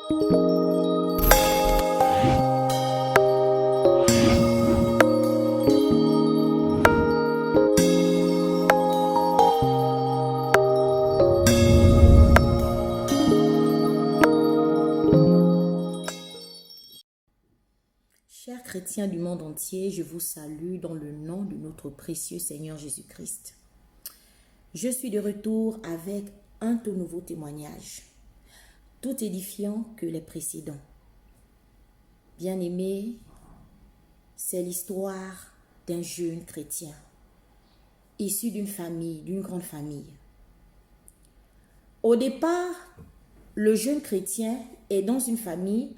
Chers chrétiens du monde entier, je vous salue dans le nom de notre précieux Seigneur Jésus-Christ. Je suis de retour avec un tout nouveau témoignage, tout édifiant que les précédents. Bien-aimés, c'est l'histoire d'un jeune chrétien, issu d'une famille, d'une grande famille. Au départ, le jeune chrétien est dans une famille.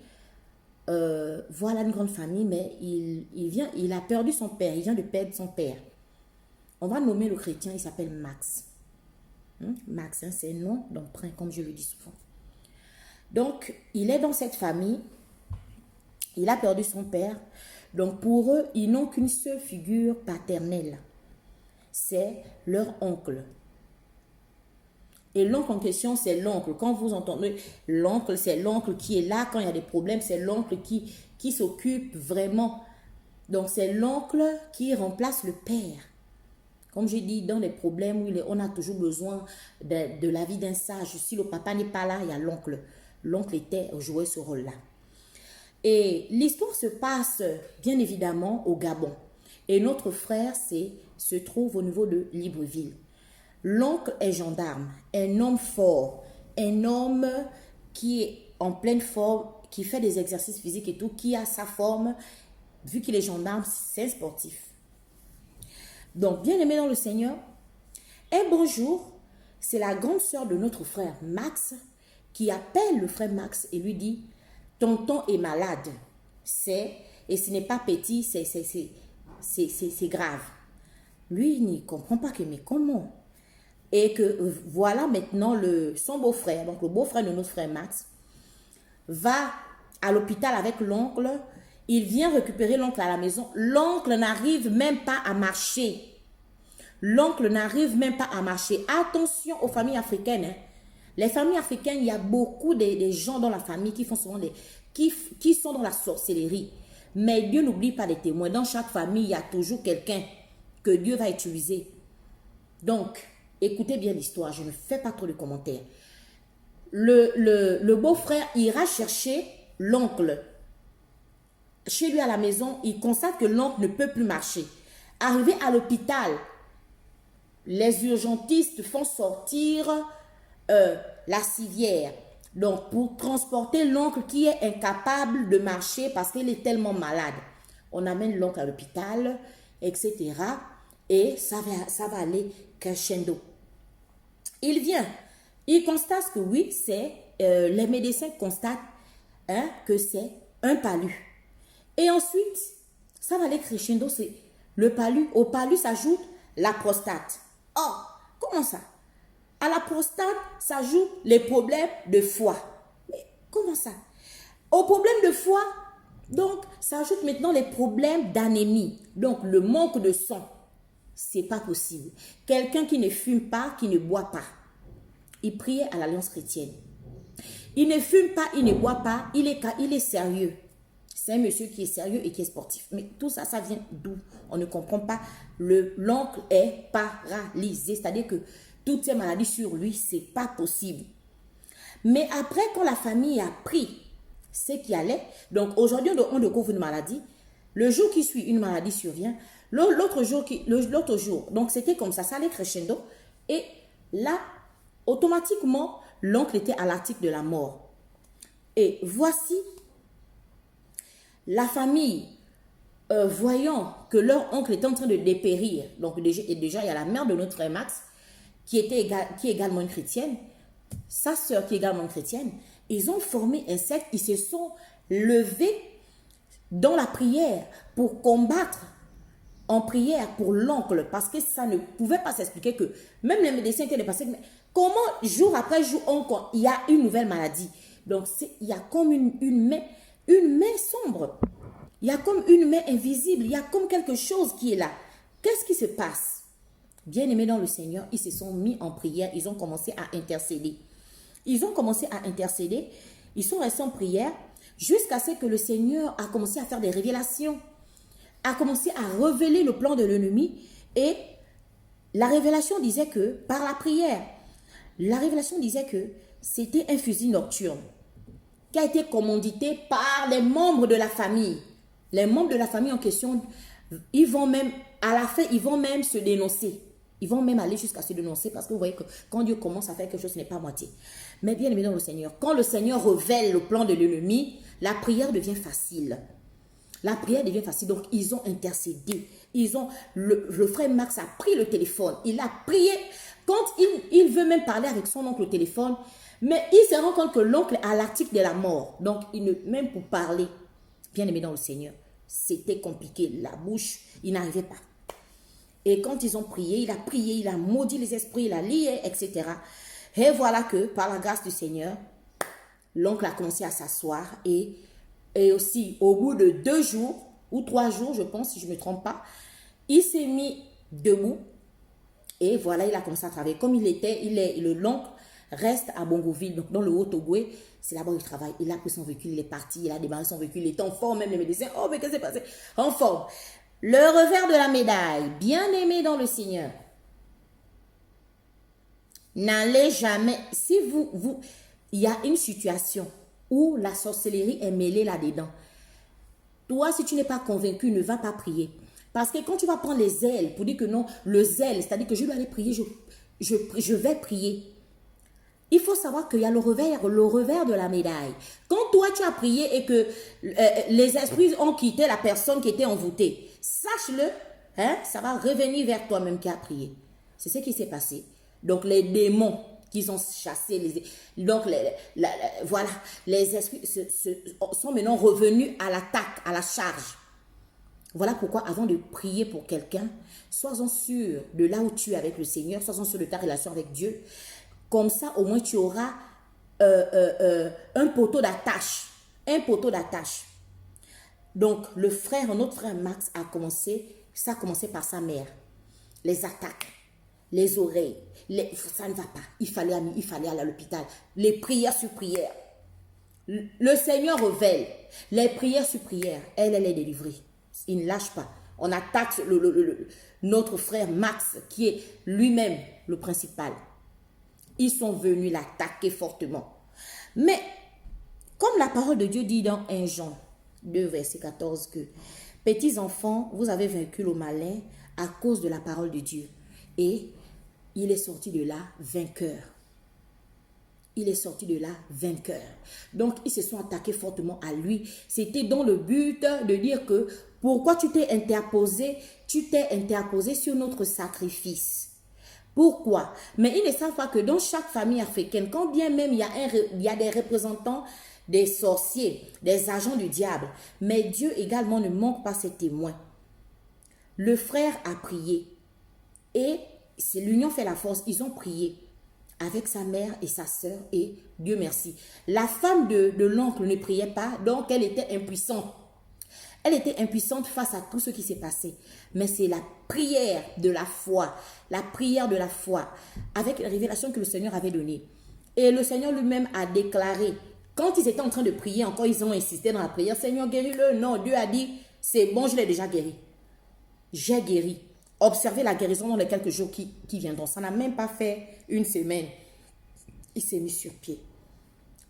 Voilà une grande famille, mais il a perdu son père, il vient de perdre son père. On va nommer le chrétien, il s'appelle Max. Max, c'est un nom d'emprunt, comme je le dis souvent. Donc, il est dans cette famille, il a perdu son père. Donc, pour eux, ils n'ont qu'une seule figure paternelle. C'est leur oncle. Et l'oncle en question, c'est l'oncle. Quand vous entendez l'oncle, c'est l'oncle qui est là quand il y a des problèmes. C'est l'oncle qui s'occupe vraiment. Donc, c'est l'oncle qui remplace le père. Comme j'ai dit, dans les problèmes où on a toujours besoin de l'avis d'un sage. Si le papa n'est pas là, il y a l'oncle. L'oncle jouait ce rôle-là. Et l'histoire se passe, bien évidemment, au Gabon. Et notre frère se trouve au niveau de Libreville. L'oncle est gendarme, un homme fort, un homme qui est en pleine forme, qui fait des exercices physiques et tout, qui a sa forme, vu qu'il est gendarme, c'est un sportif. Donc, bien aimé dans le Seigneur, un bonjour, c'est la grande sœur de notre frère Max qui appelle le frère Max et lui dit « Tonton est malade, et ce n'est pas petit, c'est grave. » Lui, il ne comprend pas mais comment? Et que voilà maintenant son beau-frère, donc le beau-frère de notre frère Max, va à l'hôpital avec l'oncle. Il vient récupérer l'oncle à la maison. L'oncle n'arrive même pas à marcher. L'oncle n'arrive même pas à marcher. Attention aux familles africaines. Les familles africaines, il y a beaucoup de gens dans la famille qui font souvent qui sont dans la sorcellerie. Mais Dieu n'oublie pas les témoins. Dans chaque famille, il y a toujours quelqu'un que Dieu va utiliser. Donc, écoutez bien l'histoire, je ne fais pas trop de commentaires. Le beau-frère ira chercher l'oncle. Chez lui à la maison, il constate que l'oncle ne peut plus marcher. Arrivé à l'hôpital, les urgentistes font sortir la civière. Donc, pour transporter l'oncle qui est incapable de marcher parce qu'il est tellement malade. On amène l'oncle à l'hôpital, etc. Et ça va aller crescendo. Il vient, il constate que oui, les médecins constatent que c'est un palu. Et ensuite, ça va aller crescendo, c'est le palu. Au palu s'ajoute la prostate. Oh, comment ça? À la prostate s'ajoutent les problèmes de foie. Mais comment ça? Au problème de foie, donc, s'ajoutent maintenant les problèmes d'anémie. Donc, le manque de sang. C'est pas possible. Quelqu'un qui ne fume pas, qui ne boit pas. Il priait à l'Alliance chrétienne. Il ne fume pas, il ne boit pas, il est sérieux. C'est un monsieur qui est sérieux et qui est sportif. Mais tout ça, ça vient d'où? On ne comprend pas. L'oncle est paralysé. C'est-à-dire que toutes ces maladies sur lui, c'est pas possible. Mais après, quand la famille a pris ce qui allait, donc aujourd'hui, on découvre une maladie. Le jour qui suit, une maladie survient. L'autre jour, donc c'était comme ça allait crescendo. Et là, automatiquement, l'oncle était à l'article de la mort. Et voici la famille, voyant que leur oncle était en train de dépérir. Donc déjà, il y a la mère de notre frère Max, qui est également une chrétienne, sa sœur qui est également une chrétienne. Ils ont formé un secte, ils se sont levés dans la prière pour combattre en prière pour l'oncle, parce que ça ne pouvait pas s'expliquer que même les médecins étaient dépassés. Mais comment jour après jour, il y a une nouvelle maladie? Donc il y a comme une main sombre. Il y a comme une main invisible. Il y a comme quelque chose qui est là. Qu'est-ce qui se passe? Bien-aimés dans le Seigneur, ils se sont mis en prière. Ils ont commencé à intercéder. Ils ont commencé à intercéder. Ils sont restés en prière jusqu'à ce que le Seigneur a commencé à faire des révélations, a commencé à révéler le plan de l'ennemi. Et la révélation disait que, par la prière, la révélation disait que c'était un fusil nocturne qui a été commandité par les membres de la famille. Les membres de la famille en question, ils vont même, à la fin, ils vont même se dénoncer. Ils vont même aller jusqu'à se dénoncer parce que vous voyez que quand Dieu commence à faire quelque chose, ce n'est pas moitié. Mais bien aimé dans le Seigneur, quand le Seigneur révèle le plan de l'ennemi, la prière devient facile. La prière devient facile. Donc, ils ont intercédé. Le frère Max a pris le téléphone. Il a prié. Quand il veut même parler avec son oncle au téléphone, mais il se rend compte que l'oncle a l'article de la mort. Donc, même pour parler, bien aimé dans le Seigneur, c'était compliqué. La bouche, il n'arrivait pas. Et quand ils ont prié, il a maudit les esprits, il a lié, etc. Et voilà que, par la grâce du Seigneur, l'oncle a commencé à s'asseoir et aussi, au bout de 2 jours ou 3 jours, je pense, si je ne me trompe pas, il s'est mis debout et voilà, il a commencé à travailler. Comme l'oncle reste à Bongoville, donc dans le Haut-Togoué, c'est là-bas où il travaille. Il a pris son véhicule, il est parti, il a démarré son véhicule, il est en forme, même les médecins, oh mais qu'est-ce qui s'est passé? En forme. Le revers de la médaille, bien aimé dans le Seigneur, n'allez jamais, si il y a une situation où la sorcellerie est mêlée là-dedans, toi, si tu n'es pas convaincu, ne va pas prier. Parce que quand tu vas prendre les ailes pour dire que non, le zèle, c'est-à-dire que je dois aller prier, je vais prier. Il faut savoir qu'il y a le revers de la médaille. Quand toi, tu as prié et que les esprits ont quitté la personne qui était envoûtée, sache-le, hein, ça va revenir vers toi-même qui a prié. C'est ce qui s'est passé. Donc, les démons qu'ils ont chassés, voilà, les esprits sont maintenant revenus à l'attaque, à la charge. Voilà pourquoi, avant de prier pour quelqu'un, sois-en sûr de là où tu es avec le Seigneur, sois-en sûr de ta relation avec Dieu. Comme ça, au moins, tu auras un poteau d'attache. Un poteau d'attache. Donc, notre frère Max ça a commencé par sa mère. Les attaques, les oreilles, ça ne va pas. Il fallait aller à l'hôpital. Les prières sur prières. Le Seigneur révèle. Les prières sur prières. Elle est délivrée. Il ne lâche pas. On attaque notre frère Max, qui est lui-même le principal. Ils sont venus l'attaquer fortement. Mais, comme la parole de Dieu dit dans 1 Jean 2, verset 14, que « Petits enfants, vous avez vaincu le malin à cause de la parole de Dieu. » Et il est sorti de là vainqueur. Il est sorti de là vainqueur. Donc, ils se sont attaqués fortement à lui. C'était dans le but de dire que pourquoi tu t'es interposé sur notre sacrifice. Pourquoi? Mais ils ne savent pas que dans chaque famille africaine, quand bien même il y a des représentants des sorciers, des agents du diable, mais Dieu également ne manque pas ses témoins. Le frère a prié et l'union fait la force. Ils ont prié avec sa mère et sa sœur et Dieu merci. La femme de l'oncle ne priait pas, donc elle était impuissante. Elle était impuissante face à tout ce qui s'est passé. Mais c'est la prière de la foi, avec la révélation que le Seigneur avait donnée. Et le Seigneur lui-même a déclaré, quand ils étaient en train de prier, encore ils ont insisté dans la prière, Seigneur guéris-le. Non, Dieu a dit, c'est bon, je l'ai déjà guéri. J'ai guéri. Observez la guérison dans les quelques jours qui viendront. Ça n'a même pas fait 1 semaine. Il s'est mis sur pied.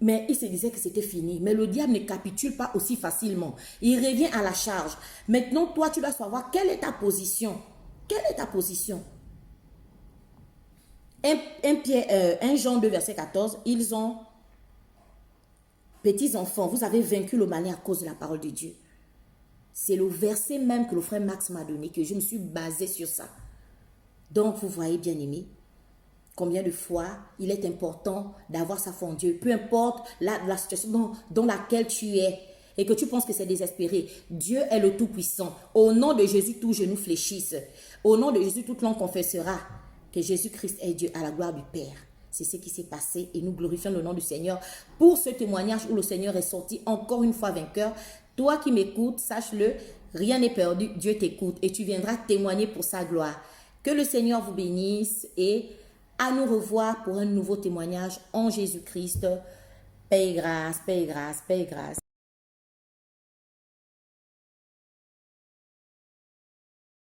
Mais il se disait que c'était fini. Mais le diable ne capitule pas aussi facilement. Il revient à la charge. Maintenant, toi, tu dois savoir quelle est ta position. Quelle est ta position? 1 Jean 2, verset 14, ils ont, petits enfants, vous avez vaincu le malin à cause de la parole de Dieu. C'est le verset même que le frère Max m'a donné, que je me suis basée sur ça. Donc, vous voyez, bien aimé, combien de fois il est important d'avoir sa foi en Dieu. Peu importe la situation dans laquelle tu es et que tu penses que c'est désespéré. Dieu est le Tout-Puissant. Au nom de Jésus, tout genou fléchisse. Au nom de Jésus, toute langue confessera que Jésus-Christ est Dieu à la gloire du Père. C'est ce qui s'est passé et nous glorifions le nom du Seigneur pour ce témoignage où le Seigneur est sorti encore une fois vainqueur. Toi qui m'écoutes, sache-le, rien n'est perdu, Dieu t'écoute et tu viendras témoigner pour sa gloire. Que le Seigneur vous bénisse et à nous revoir pour un nouveau témoignage en Jésus-Christ. Paix et grâce, paix et grâce, paix et grâce.